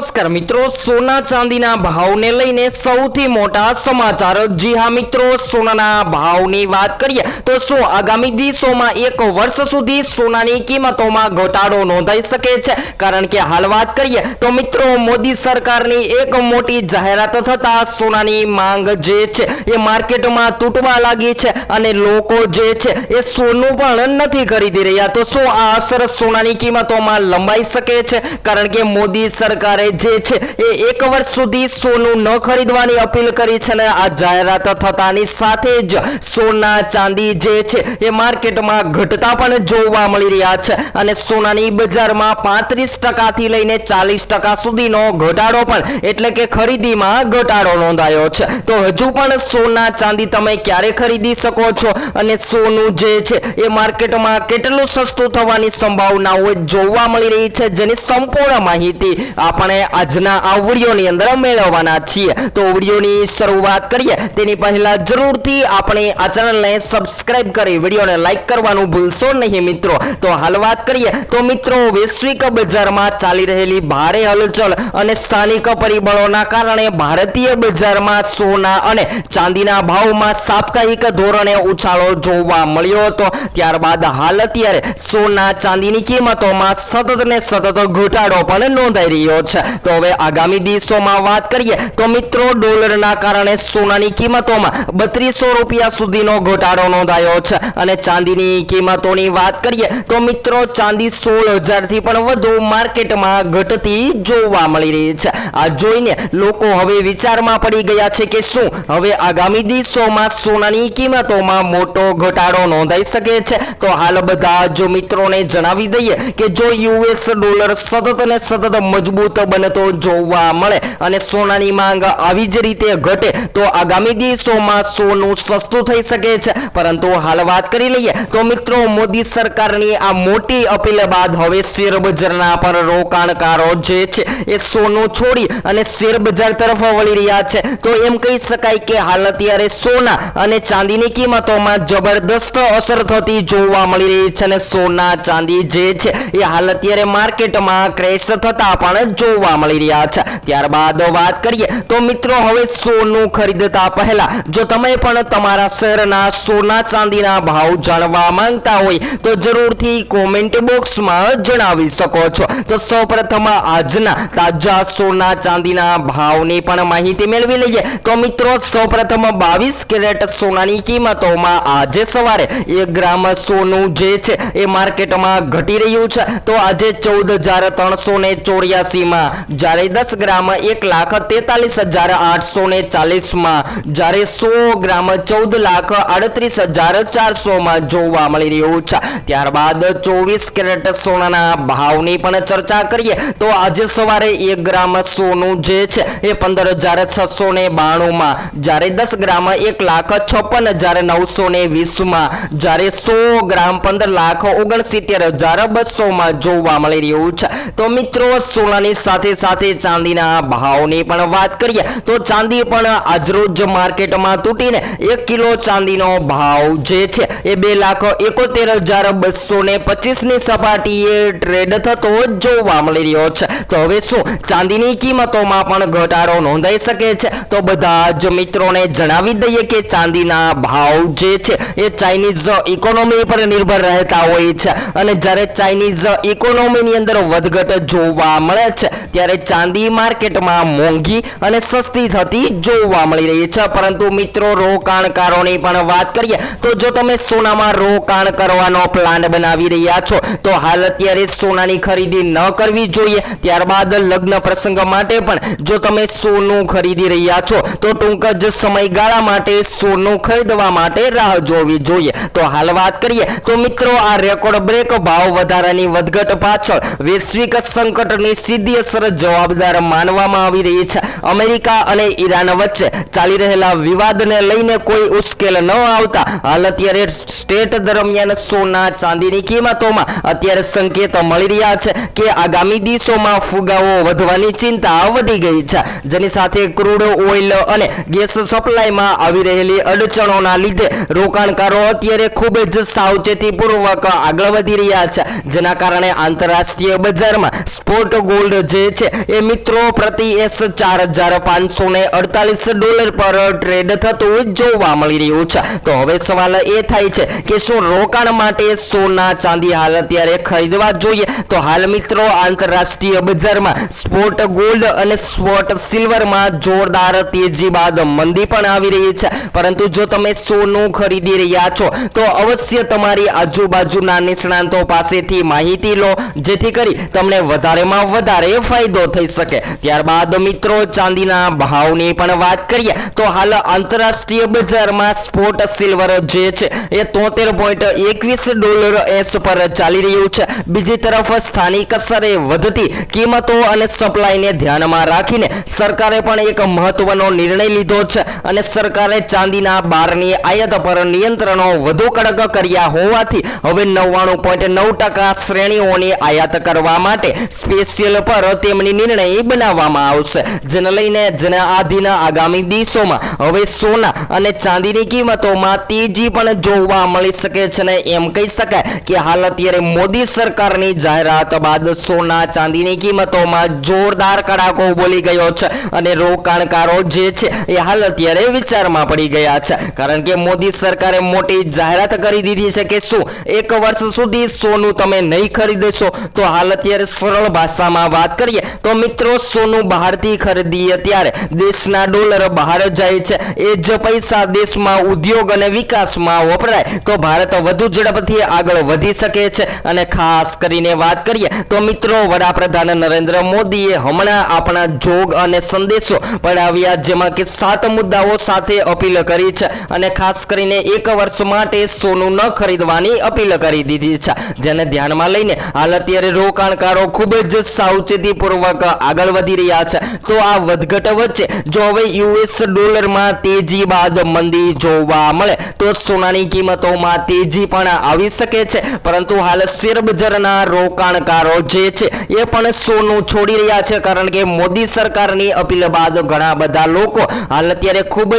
નમસ્કાર મિત્રો, સોના ચાંદીના ભાવને લઈને સૌથી મોટા સમાચાર। જી હા મિત્રો, સોનાના ભાવની વાત કરીએ તો શું આગામી દિવસોમાં એક વર્ષ સુધી સોનાની કિંમતોમાં ઘટાડો નોંધાઈ શકે છે? કારણ કે હાલ વાત કરીએ તો મિત્રો, મોદી સરકારની એક મોટી જાહેરાત થતા સોનાની માંગ જે છે એ માર્કેટમાં તૂટવા લાગી છે અને લોકો જે છે એ સોનું પણ નથી ખરીદી રહ્યા। તો શું આ અસર સોનાની કિંમતોમાં લંબાઈ શકે છે? કારણ કે મોદી સરકારે જે છે એ એક વર્ષ સુધી સોનું ન ખરીદવાની અપીલ કરી છે અને આ જાહેરાત થતાની સાથે જ સોના ચાંદી જે છે એ માર્કેટમાં ઘટતા પણ જોવા મળી રહ્યા છે અને સોનાની બજારમાં 35% થી લઈને 40% સુધીનો ઘટાડો પણ એટલે કે ખરીદીમાં ઘટાડો નોંધાયો છે। તો હજુ પણ સોના ચાંદી તમે ક્યારે ખરીદી શકો છો અને સોનું જે છે એ માર્કેટમાં કેટલું સસ્તું થવાની સંભાવનાઓ જોવા મળી રહી છે, જેની સંપૂર્ણ માહિતી આપણે આજના આ વિડિયોની અંદર મેળવવાના છીએ। તો વિડિયોની શરૂઆત કરીએ તેની પહેલા જરૂરથી આપણે આ ચેનલને સબસ્ક્રાઇબ કરી વિડિયોને લાઈક કરવાનું ભૂલશો નહીં મિત્રો। તો હાલ વાત કરીએ તો મિત્રો, વૈશ્વિક બજારમાં ચાલી રહેલી ભારે હલચલ અને સ્થાનિક પરિબળોના કારણે ભારતીય બજારમાં સોના અને ચાંદીના ભાવમાં સાપ્તાહિક ધોરણે ઉછાળો જોવા મળ્યો હતો। ત્યારબાદ હાલ અત્યારે સોના ચાંદીની કિંમતોમાં સતત ને સતત ઘટાડો પણ નોંધાઈ રહ્યો છે। તો હવે આગામી દિવસોમાં વાત કરીએ તો મિત્રો, ડોલરના કારણે સોનાની કિંમતોમાં 3200 રૂપિયા સુધીનો ઘટાડો નોંધાયો છે અને ચાંદીની કિંમતોની વાત કરીએ તો મિત્રો, ચાંદી 16000 થી પણ વધુ માર્કેટમાં ઘટતી જોવા મળી રહી છે। આ જોઈને લોકો હવે વિચારમાં પડી ગયા છે કે શું હવે આગામી દિવસોમાં સોનાની કિંમતોમાં મોટો ઘટાડો નોંધાઈ શકે છે? તો હાલ બધા જો મિત્રોને જણાવી દઈએ કે જો યુએસ ડોલર સતત ને સતત મજબૂત બનતો જોવા મળે અને સોનાની માંગ આવી જ રીતે ઘટે તો આગામી દિવસોમાં સોનું સસ્તું થઈ શકે છે। પરંતુ હાલ વાત કરી લઈએ તો મિત્રો, મોદી સરકારની આ મોટી અપીલ બાદ હવે શેરબજારના પર રોકાણકારો જે છે એ સોનું છોડી અને શેરબજાર તરફ વળી રહ્યા છે। તો એમ કહી શકાય કે હાલ અત્યારે સોના અને ચાંદીની કિંમતોમાં જબરદસ્ત અસર થતી જોવા મળી રહી છે અને સોના ચાંદી જે છે એ હાલ અત્યારે માર્કેટમાં ક્રેશ થતા પણ જોવા મળી રહ્યા છે। ત્યારબાદ વાત કરીએ તો મિત્રો, હવે સોનું ખરીદતા પહેલા જો તમે પણ તમારા શહેરના સોના ચાંદીના ભાવ જાણવા માંગતા હોય તો જરૂરથી કોમેન્ટ બોક્સમાં જણાવી શકો છો। તો સૌપ્રથમ આજના તાજા સોના ચાંદીના ભાવની પણ માહિતી મેળવી લઈએ તો મિત્રો, સૌપ્રથમ 22 કેરેટ સોનાની કિંમતોમાં આજે સવારે 1 ગ્રામ સોનું જે છે એ માર્કેટમાં ઘટી રહ્યું છે। તો આજે 14384 માં, જ્યારે 10 ગ્રામ 1,43,840 માં, જ્યારે 100 ગ્રામ 14,38,400 માં જોવા મળી રહ્યું છે। ત્યારબાદ 24 કેરેટ સોનાના ભાવની પણ ચર્ચા કરીએ તો આજે સવારે 1 ગ્રામ સોનું જે છે એ 15,692 માં, જ્યારે 10 ગ્રામ 1,56,920 માં, જ્યારે 100 ગ્રામ 15,69,200 માં જોવા મળી રહ્યું છે। તો મિત્રો, સોનાની સાથે સાથે ચાંદીના ભાવની પણ વાત કરીએ તો ચાંદી પણ આજરોજ માર્કેટમાં તૂટીને 1 કિલો ચાંદીનો ભાવ જે છે એ 2,71,225 ની સપાટીએ ટ્રેડ થતો જોવા મળી રહ્યો છે। તો હવે શું ચાંદીની કિંમતોમાં પણ ઘટાડો નોંધાઈ શકે છે? તો બધા જ મિત્રોને જણાવી દઈએ કે ચાંદીના ભાવ જે છે એ ચાઇનીઝ ઇકોનોમી પર નિર્ભર રહેતા હોય છે અને જ્યારે ચાઇનીઝ ઇકોનોમીની અંદર વધઘટ જોવા મળે છે ત્યારે ચાંદી માર્કેટમાં મોંઘી અને સસ્તી થતી જોવા મળી રહી છે। પરંતુ મિત્રો, રોકાણકારોની પણ વાત કરીએ તો જો તમે સોનામાં રોકાણ કરવાનો પ્લાન બનાવી રહ્યા છો તો હાલ અત્યારે સોનાની ખરીદી ન કરવી જોઈએ। ત્યારબાદ લગ્ન પ્રસંગ માટે પણ જો તમે સોનું ખરીદી રહ્યા છો તો ટૂંક જ સમયગાળા માટે સોનું ખરીદવા માટે રાહ જોવી જોઈએ। તો હાલ વાત કરીએ તો મિત્રો, આ રેકોર્ડ બ્રેક ભાવ વધારાની વધઘટ પાછળ વૈશ્વિક સંકટની સીધી અસર જવાબદાર માનવામાં આવી રહી છે। અમેરિકા અને ઈરાન વચ્ચે ચાલી રહેલા વિવાદને લઈને કોઈ ઉશ્કેલ ન આવતા હાલ અત્યારે સ્ટેટ દરમિયાન સોના ચાંદીની કિંમતોમાં અત્યારે સંકેત મળી રહ્યા છે કે આગામી દિવસોમાં ફુગાવો વધવાની ચિંતા વધી ગઈ છે, જેની સાથે ક્રૂડ ઓઇલ અને ગેસ સપ્લાયમાં આવી રહેલી અડચણોના લીધે રોકાણકારો અત્યારે ખૂબ જ સાવચેતીપૂર્વક આગળ વધી રહ્યા છે, જેના કારણે આંતરરાષ્ટ્રીય બજારમાં સ્પોટ ગોલ્ડ જે છે એ મિત્રો પ્રતિ $4,548 પર ટ્રેડ થતું જોવા મળી રહ્યું છે। તો હવે સવાલ એ થાય છે કે શું રોકાણ માટે સોના ચાંદી હાલ અત્યારે ખરીદવા જોઈએ? તો હાલ મિત્રો આંતરરાષ્ટ્રીય બજારમાં સ્પોટ ગોલ્ડ અને સ્પોટ સિલ્વરમાં જોરદાર તેજી બાદ મંદી પણ આવી રહી છે, પરંતુ જો તમે સોનું ખરીદી રહ્યા છો તો અવશ્ય તમારી આજુબાજુના નિષ્ણાંતો પાસેથી માહિતી લો, જેથી કરી તમને વધારેમાં વધારે ફાયદો થઈ શકે। ત્યારબાદ મિત્રો ચાંદીના ભાવની પણ વાત કરીએ તો હાલ આંતરરાષ્ટ્રીય બજારમાં સ્પોટ સિલ્વર જે છે એ $73.21 પર ચાલી રહ્યું છે। બીજી તરફ સ્થાનિક સ્તરે વધતી કિંમતો અને સપ્લાયને ધ્યાનમાં રાખીને સરકારે પણ એક મહત્વનો નિર્ણય લીધો છે અને સરકારે ચાંદીના બારની આયાત પર નિયંત્રણો વધુ કડક કર્યા હોવાથી હવે 99.9% શ્રેણીઓની આયાત કરવા માટે સ્પેશિયલ પર તેમની નિર્ણય બનાવવામાં આવશે, જેને લઈને જેના આધીન આગામી દિવસોમાં હવે સોના અને ચાંદીની કિંમતોમાં તેજી પણ જોવા મળી શકે છે ને એમ કહી શકાય કે હાલ અત્યારે મોદી સરકારની જાહેરાત બાદ સોના ચાંદીની કિંમતોમાં જોરદાર કડાકો બોલી ગયો છે અને રોકાણકારો જે છે એ હાલ અત્યારે વિચારમાં પડી ગયા છે, કારણ કે મોદી સરકારે મોટી જાહેરાત કરી દીધી છે કે શું 1 વર્ષ સુધી સોનું તમે નહીં ખરીદશો? તો હાલ અત્યારે સરળ ભાષામાં વાત કરીએ તો મિત્રો સોનું બહારથી ખરીદીએ ત્યારે દેશના ડોલર બહાર જાય છે, એ જ પૈસા દેશમાં ઉદ્યોગ અને વિકાસમાં વપરાય તો ભારત વધુ ઝડપથી આગળ વધી શકે છે। અને ખાસ કરીને વાત કરીએ તો મિત્રો વડાપ્રધાન નરેન્દ્ર મોદીએ હમણાં આપણા જોગ અને સંદેશો પડાવ્યા, જેમાં કે 7 મુદ્દાઓ સાથે અપીલ કરી છે અને ખાસ કરીને 1 વર્ષ માટે સોનું ન ખરીદવાની અપીલ કરી દીધી છે, જેને ધ્યાનમાં લઈને હાલ અત્યારે રોકાણકારો ખૂબ જ સાવચેતીપૂર્વક આગળ વધી રહ્યા છે। તો આ વધઘટ વચ્ચે જો હવે યુએસ ડોલરમાં તેજી બાદ મંદી જોવા મળે તો સોનાની કિંમતોમાં તેજી પણ આવી શકે છે, પરંતુ હાલ શેરબજારના રોકાણકારો જે છે એ પણ સોનું છોડી રહ્યા છે, કારણ કે મોદી સરકારની અપીલ બાદ ઘણા બધા લોકો હાલ અત્યારે ખૂબ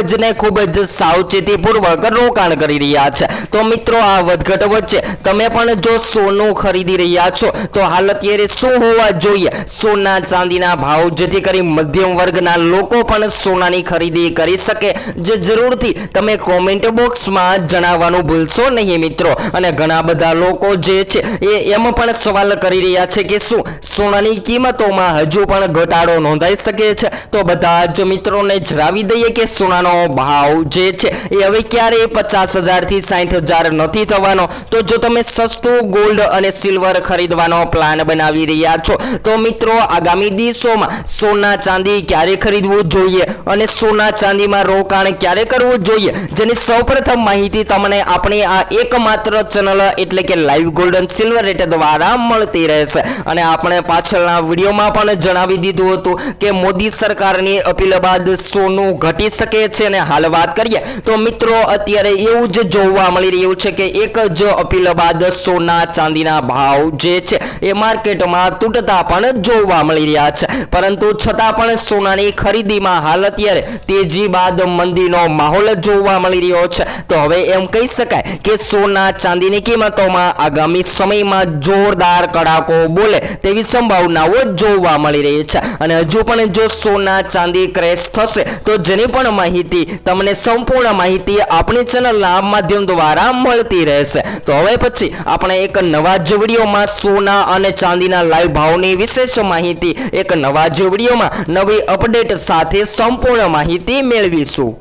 જ સાવચેતીપૂર્વક રોકાણ કરી રહ્યા છે। તો મિત્રો આ વધઘટ વચ્ચે તમે પણ જો સોનું ખરીદી રહ્યા છો તો હાલ અત્યારે શું હોવા જોઈએ સોના ચાંદીના ભાવ, જેથી કરી મધ્યમ વર્ગના લોકો પણ સોનાની ખરીદી કરી શકે? જે જરૂરથી તમે કોમેન્ટ બોક્સમાં જણાવવાનું ભૂલશો નહીં મિત્રો। અને ઘણા બધા લોકો જે છે એ એમ પણ સવાલ કરી રહ્યા છે કે શું સોનાની કિંમતોમાં હજુ પણ ઘટાડો નોંધાઈ શકે છે? તો બધા જ મિત્રોને જણાવી દઈએ કે સોનાનો ભાવ જે છે એ હવે ક્યારે 50,000 થી 60,000 નથી થવાનો। તો જો તમે સસ્તું ગોલ્ડ અને સિલ્વર ખરીદવાનો પ્લાન બનાવી રહ્યા છો તો મિત્રો આગામી દિવસોમાં સોના ચાંદી ક્યારે ખરીદવું જોઈએ અને સોના ચાંદીમાં રોકાણ ક્યારે કરવું જોઈએ, જેની સૌપ્રથમ માહિતી તમને આપણી આ એકમાત્ર ચેનલ એટલે કે લાઈવ ગોલ્ડ અને સિલ્વર રેટ દ્વારા મળતી રહેશે। અને આપણે પાછળના વિડીયોમાં પણ જણાવી દીધું હતું કે મોદી સરકારની અપીલ બાદ સોનું ઘટી શકે છે। અને હાલ વાત કરીએ તો મિત્રો અત્યારે એવું જ જોવા મળી રહ્યું છે કે એક જ અપીલ બાદ સોના ચાંદીના ભાવ જે છે એ માર્કેટમાં તૂટતા પણ જોવા મળી રહ્યા છે, પરંતુ છતાં પણ સોનાની ખરીદીમાં હાલ અત્યારે તેજી બાદ મંદીનો માહોલ જોવા મળી રહ્યો છે। તો હવે એમ કહી શકાય કે સોના ચાંદીની કિંમતોમાં આગામી સમયમાં જોરદાર કડાકો બોલે તેવી સંભાવનાઓ જોવા મળી રહી છે। અને હજુ પણ જો સોના ચાંદી ક્રેશ થશે તો જેની પણ માહિતી તમને સંપૂર્ણ માહિતી આપણી ચેનલના માધ્યમ દ્વારા મળતી રહેશે। તો હવે પછી આપણે એક નવા જ વિડીયોમાં સોના અને ચાંદીના લાઈવ ભાવની વિશેષ માહિતી એક નવા જ વિડીયોમાં નવી અપડેટ સાથે સંપૂર્ણ માહિતી મેળવીશું।